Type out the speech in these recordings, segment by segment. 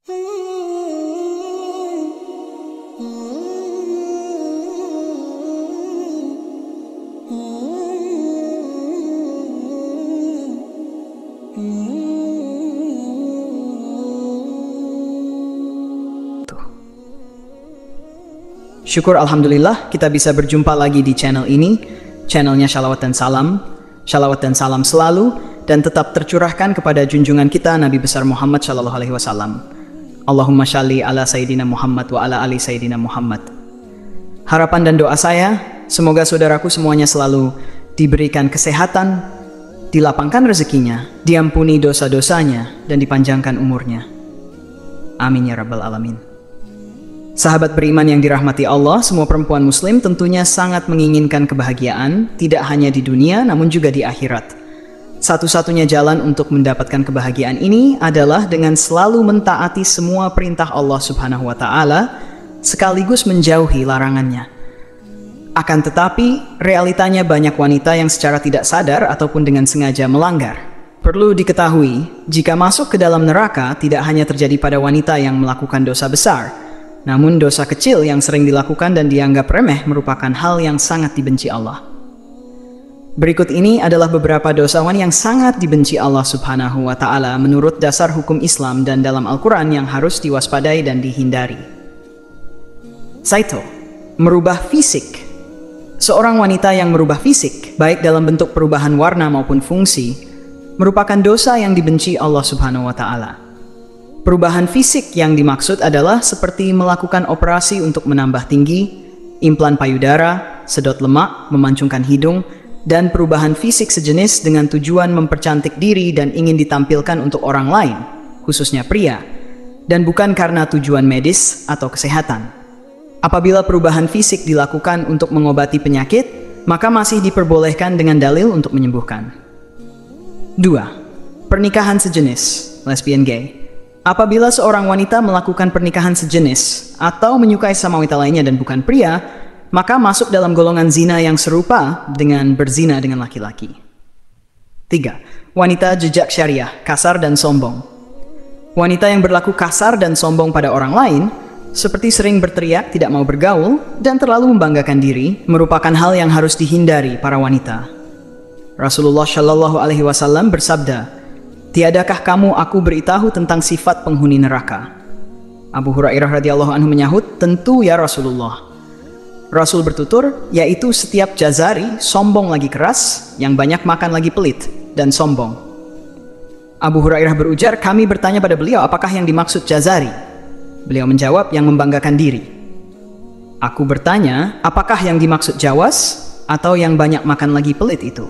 Syukur alhamdulillah kita bisa berjumpa lagi di channel ini, channelnya Shalawat dan Salam. Shalawat dan salam selalu dan tetap tercurahkan kepada junjungan kita Nabi besar Muhammad Shallallahu Alaihi Wasallam. Allahumma shalli ala Sayyidina Muhammad wa ala ali Sayyidina Muhammad. Harapan dan doa saya, semoga saudaraku semuanya selalu diberikan kesehatan, dilapangkan rezekinya, diampuni dosa-dosanya, dan dipanjangkan umurnya. Amin ya rabbal alamin. Sahabat beriman yang dirahmati Allah, semua perempuan muslim tentunya sangat menginginkan kebahagiaan, tidak hanya di dunia namun juga di akhirat. Satu-satunya jalan untuk mendapatkan kebahagiaan ini adalah dengan selalu mentaati semua perintah Allah Subhanahu wa Ta'ala, sekaligus menjauhi larangannya. Akan tetapi, realitanya banyak wanita yang secara tidak sadar ataupun dengan sengaja melanggar. Perlu diketahui, jika masuk ke dalam neraka tidak hanya terjadi pada wanita yang melakukan dosa besar, namun dosa kecil yang sering dilakukan dan dianggap remeh merupakan hal yang sangat dibenci Allah. Berikut ini adalah beberapa dosawan yang sangat dibenci Allah Subhanahu wa Ta'ala menurut dasar hukum Islam dan dalam Al-Quran yang harus diwaspadai dan dihindari. 1. Merubah fisik. Seorang wanita yang merubah fisik, baik dalam bentuk perubahan warna maupun fungsi, merupakan dosa yang dibenci Allah Subhanahu wa Ta'ala. Perubahan fisik yang dimaksud adalah seperti melakukan operasi untuk menambah tinggi, implan payudara, sedot lemak, memancungkan hidung, dan perubahan fisik sejenis dengan tujuan mempercantik diri dan ingin ditampilkan untuk orang lain, khususnya pria, dan bukan karena tujuan medis atau kesehatan. Apabila perubahan fisik dilakukan untuk mengobati penyakit, maka masih diperbolehkan dengan dalil untuk menyembuhkan. 2. Pernikahan sejenis, lesbian gay. Apabila seorang wanita melakukan pernikahan sejenis atau menyukai sama wanita lainnya dan bukan pria, maka masuk dalam golongan zina yang serupa dengan berzina dengan laki-laki. 3. Wanita jejak syariah, kasar dan sombong. Wanita yang berlaku kasar dan sombong pada orang lain, seperti sering berteriak, tidak mau bergaul, dan terlalu membanggakan diri, merupakan hal yang harus dihindari para wanita. Rasulullah Shallallahu Alaihi Wasallam bersabda, "Tiadakah kamu aku beritahu tentang sifat penghuni neraka?" Abu Hurairah radhiyallahu anhu menyahut, "Tentu ya Rasulullah." Rasul bertutur, yaitu setiap jazari, sombong lagi keras, yang banyak makan lagi pelit, dan sombong. Abu Hurairah berujar, kami bertanya pada beliau, apakah yang dimaksud jazari? Beliau menjawab, yang membanggakan diri. Aku bertanya, apakah yang dimaksud jawas, atau yang banyak makan lagi pelit itu?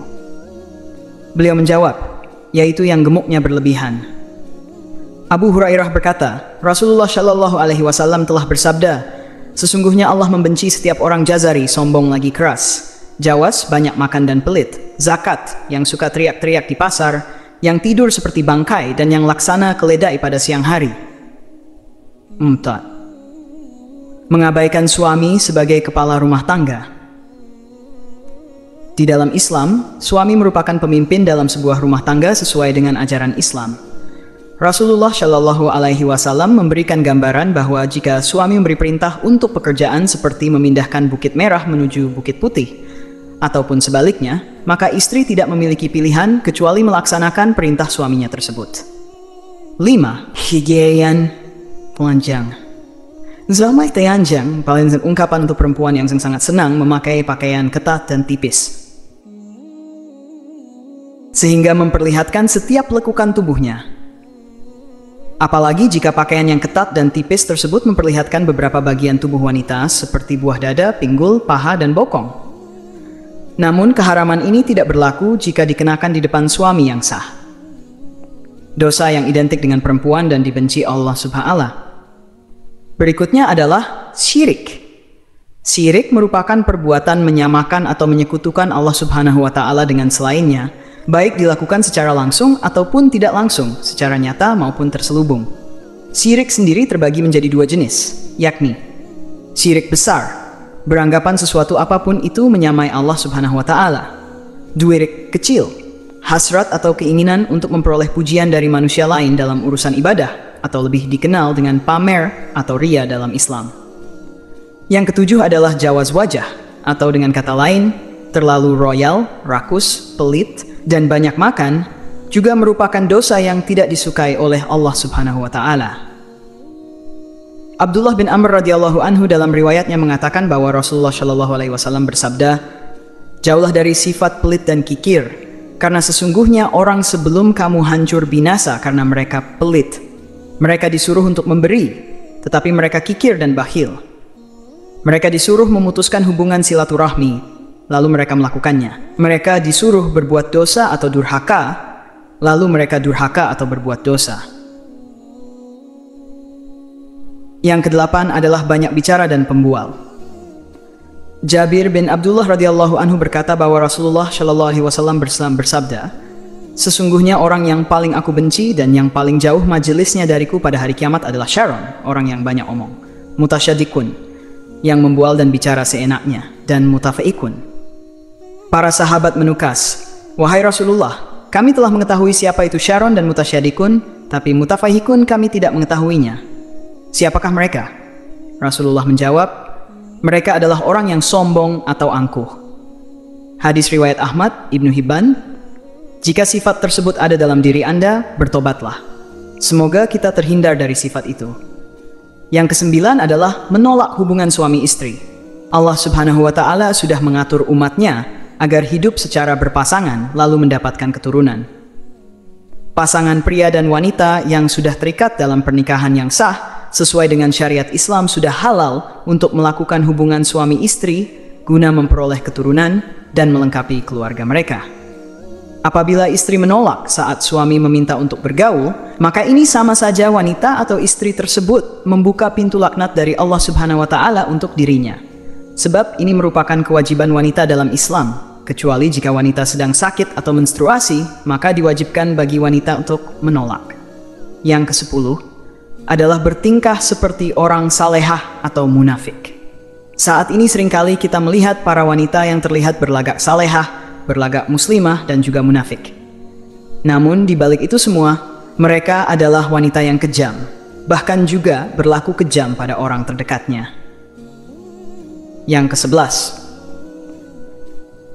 Beliau menjawab, yaitu yang gemuknya berlebihan. Abu Hurairah berkata, Rasulullah Shallallahu Alaihi Wasallam telah bersabda, sesungguhnya Allah membenci setiap orang jazari, sombong lagi keras, jawas, banyak makan dan pelit, zakat, yang suka teriak-teriak di pasar, yang tidur seperti bangkai, dan yang laksana keledai pada siang hari. 4. Mengabaikan suami sebagai kepala rumah tangga. Di dalam Islam, suami merupakan pemimpin dalam sebuah rumah tangga sesuai dengan ajaran Islam. Rasulullah Shallallahu Alaihi Wasallam memberikan gambaran bahwa jika suami memberi perintah untuk pekerjaan seperti memindahkan bukit merah menuju bukit putih, ataupun sebaliknya, maka istri tidak memiliki pilihan kecuali melaksanakan perintah suaminya tersebut. 5. Higieyan telanjang. Zamai telanjang paling ungkapan untuk perempuan yang sangat senang memakai pakaian ketat dan tipis, sehingga memperlihatkan setiap lekukan tubuhnya. Apalagi jika pakaian yang ketat dan tipis tersebut memperlihatkan beberapa bagian tubuh wanita seperti buah dada, pinggul, paha, dan bokong. Namun keharaman ini tidak berlaku jika dikenakan di depan suami yang sah. Dosa yang identik dengan perempuan dan dibenci Allah Subhanahu wa Ta'ala. Berikutnya adalah syirik. Syirik merupakan perbuatan menyamakan atau menyekutukan Allah Subhanahu wa Ta'ala dengan selainnya, baik dilakukan secara langsung ataupun tidak langsung, secara nyata maupun terselubung. Syirik sendiri terbagi menjadi dua jenis, yakni syirik besar, beranggapan sesuatu apapun itu menyamai Allah Subhanahu wa Ta'ala. Syirik kecil, hasrat atau keinginan untuk memperoleh pujian dari manusia lain dalam urusan ibadah, atau lebih dikenal dengan pamer atau riya dalam Islam. Yang ketujuh adalah jawaz wajah, atau dengan kata lain, terlalu royal, rakus, pelit, dan banyak makan, juga merupakan dosa yang tidak disukai oleh Allah Subhanahu wa Ta'ala. Abdullah bin Amr radhiyallahu anhu dalam riwayatnya mengatakan bahwa Rasulullah Shallallahu alaihi wasallam bersabda, "Jauhlah dari sifat pelit dan kikir, karena sesungguhnya orang sebelum kamu hancur binasa karena mereka pelit. Mereka disuruh untuk memberi, tetapi mereka kikir dan bakhil. Mereka disuruh memutuskan hubungan silaturahmi, lalu mereka melakukannya. Mereka disuruh berbuat dosa atau durhaka, lalu mereka durhaka atau berbuat dosa." Yang kedelapan adalah banyak bicara dan pembual. Jabir bin Abdullah radhiyallahu anhu berkata bahwa Rasulullah Shallallahu alaihi wasallam bersabda, "Sesungguhnya orang yang paling aku benci dan yang paling jauh majelisnya dariku pada hari kiamat adalah Sharon, orang yang banyak omong, mutasyadikun, yang membual dan bicara seenaknya, dan mutafaikun." Para sahabat menukas, "Wahai Rasulullah, kami telah mengetahui siapa itu Sharon dan mutasyadikun, tapi mutafahikun kami tidak mengetahuinya. Siapakah mereka?" Rasulullah menjawab, "Mereka adalah orang yang sombong atau angkuh." Hadis riwayat Ahmad, Ibnu Hibban. Jika sifat tersebut ada dalam diri Anda, bertobatlah. Semoga kita terhindar dari sifat itu. Yang kesembilan adalah menolak hubungan suami istri. Allah Subhanahu wa Ta'ala sudah mengatur umatnya agar hidup secara berpasangan lalu mendapatkan keturunan. Pasangan pria dan wanita yang sudah terikat dalam pernikahan yang sah sesuai dengan syariat Islam sudah halal untuk melakukan hubungan suami istri guna memperoleh keturunan dan melengkapi keluarga mereka. Apabila istri menolak saat suami meminta untuk bergaul, maka ini sama saja wanita atau istri tersebut membuka pintu laknat dari Allah Subhanahu wa Ta'ala untuk dirinya. Sebab ini merupakan kewajiban wanita dalam Islam, kecuali jika wanita sedang sakit atau menstruasi, maka diwajibkan bagi wanita untuk menolak. Yang ke-10 adalah bertingkah seperti orang salehah atau munafik. Saat ini seringkali kita melihat para wanita yang terlihat berlagak salehah, berlagak muslimah, dan juga munafik. Namun di balik itu semua, mereka adalah wanita yang kejam, bahkan juga berlaku kejam pada orang terdekatnya. Yang ke-11,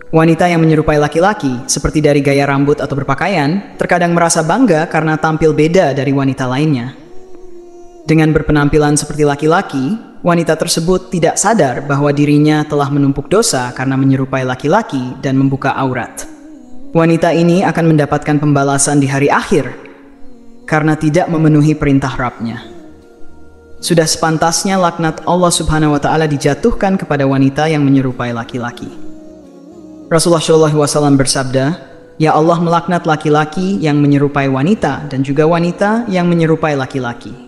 wanita yang menyerupai laki-laki, seperti dari gaya rambut atau berpakaian, terkadang merasa bangga karena tampil beda dari wanita lainnya. Dengan berpenampilan seperti laki-laki, wanita tersebut tidak sadar bahwa dirinya telah menumpuk dosa karena menyerupai laki-laki dan membuka aurat. Wanita ini akan mendapatkan pembalasan di hari akhir karena tidak memenuhi perintah Rabb-nya. Sudah sepantasnya laknat Allah Subhanahu wa Ta'ala dijatuhkan kepada wanita yang menyerupai laki-laki. Rasulullah SAW bersabda, "Ya Allah melaknat laki-laki yang menyerupai wanita dan juga wanita yang menyerupai laki-laki."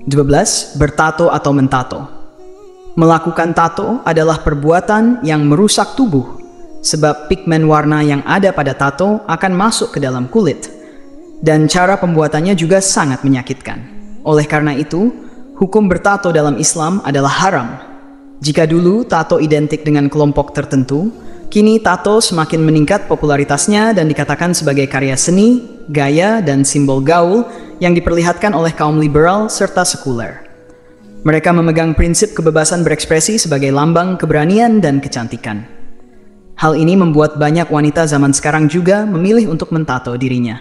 12. Bertato atau mentato. Melakukan tato adalah perbuatan yang merusak tubuh, sebab pigmen warna yang ada pada tato akan masuk ke dalam kulit, dan cara pembuatannya juga sangat menyakitkan. Oleh karena itu, hukum bertato dalam Islam adalah haram. Jika dulu tato identik dengan kelompok tertentu, kini tato semakin meningkat popularitasnya dan dikatakan sebagai karya seni, gaya, dan simbol gaul yang diperlihatkan oleh kaum liberal serta sekuler. Mereka memegang prinsip kebebasan berekspresi sebagai lambang keberanian dan kecantikan. Hal ini membuat banyak wanita zaman sekarang juga memilih untuk mentato dirinya.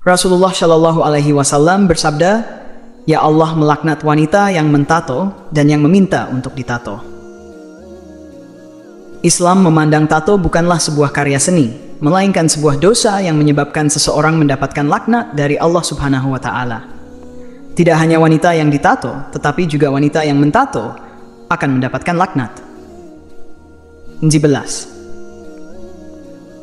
Rasulullah Shallallahu alaihi wasallam bersabda, "Ya Allah melaknat wanita yang mentato dan yang meminta untuk ditato." Islam memandang tato bukanlah sebuah karya seni, melainkan sebuah dosa yang menyebabkan seseorang mendapatkan laknat dari Allah Subhanahu wa Ta'ala. Tidak hanya wanita yang ditato, tetapi juga wanita yang mentato akan mendapatkan laknat. 11.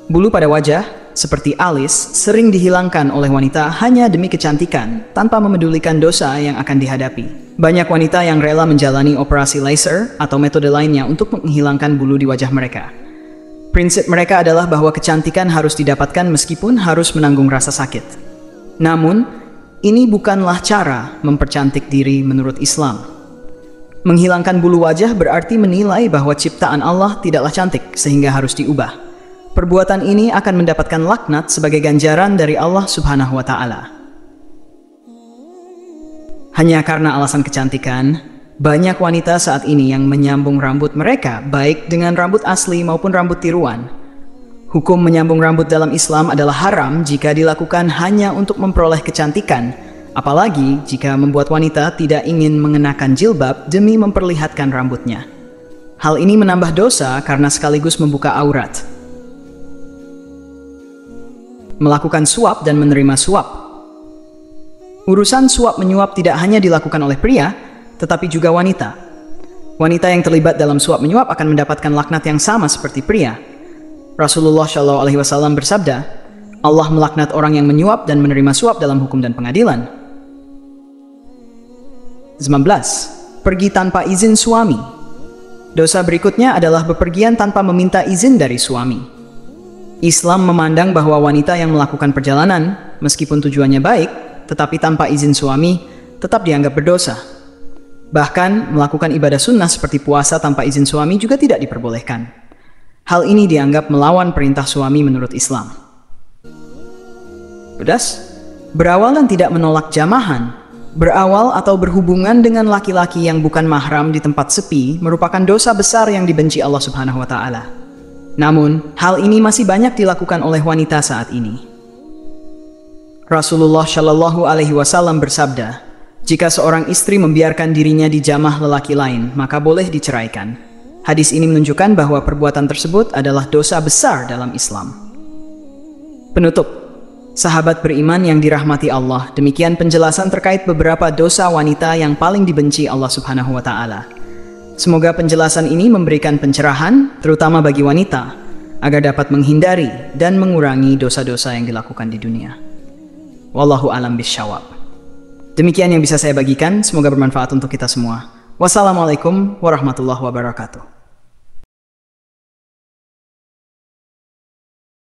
Bulu pada wajah, seperti alis, sering dihilangkan oleh wanita hanya demi kecantikan, tanpa memedulikan dosa yang akan dihadapi. Banyak wanita yang rela menjalani operasi laser atau metode lainnya untuk menghilangkan bulu di wajah mereka. Prinsip mereka adalah bahwa kecantikan harus didapatkan meskipun harus menanggung rasa sakit. Namun, ini bukanlah cara mempercantik diri menurut Islam. Menghilangkan bulu wajah berarti menilai bahwa ciptaan Allah tidaklah cantik sehingga harus diubah. Perbuatan ini akan mendapatkan laknat sebagai ganjaran dari Allah Subhanahu wa Ta'ala. Hanya karena alasan kecantikan, banyak wanita saat ini yang menyambung rambut mereka, baik dengan rambut asli maupun rambut tiruan. Hukum menyambung rambut dalam Islam adalah haram jika dilakukan hanya untuk memperoleh kecantikan, apalagi jika membuat wanita tidak ingin mengenakan jilbab demi memperlihatkan rambutnya. Hal ini menambah dosa karena sekaligus membuka aurat. Melakukan suap dan menerima suap. Urusan suap-menyuap tidak hanya dilakukan oleh pria, tetapi juga wanita. Wanita yang terlibat dalam suap-menyuap akan mendapatkan laknat yang sama seperti pria. Rasulullah SAW bersabda, Allah melaknat orang yang menyuap dan menerima suap dalam hukum dan pengadilan. 19. Pergi tanpa izin suami. Dosa berikutnya adalah bepergian tanpa meminta izin dari suami. Islam memandang bahwa wanita yang melakukan perjalanan, meskipun tujuannya baik, tetapi tanpa izin suami, tetap dianggap berdosa. Bahkan, melakukan ibadah sunnah seperti puasa tanpa izin suami juga tidak diperbolehkan. Hal ini dianggap melawan perintah suami menurut Islam. Pedas, berawal dan tidak menolak jamahan, berawal atau berhubungan dengan laki-laki yang bukan mahram di tempat sepi merupakan dosa besar yang dibenci Allah Subhanahu wa Ta'ala. Namun, hal ini masih banyak dilakukan oleh wanita saat ini. Rasulullah Shallallahu Alaihi Wasallam bersabda, jika seorang istri membiarkan dirinya dijamah lelaki lain, maka boleh diceraikan. Hadis ini menunjukkan bahwa perbuatan tersebut adalah dosa besar dalam Islam. Penutup, sahabat beriman yang dirahmati Allah, demikian penjelasan terkait beberapa dosa wanita yang paling dibenci Allah Subhanahu wa Ta'ala. Semoga penjelasan ini memberikan pencerahan, terutama bagi wanita, agar dapat menghindari dan mengurangi dosa-dosa yang dilakukan di dunia. Wallahu alam bisyawab. Demikian yang bisa saya bagikan, semoga bermanfaat untuk kita semua. Wassalamualaikum warahmatullahi wabarakatuh.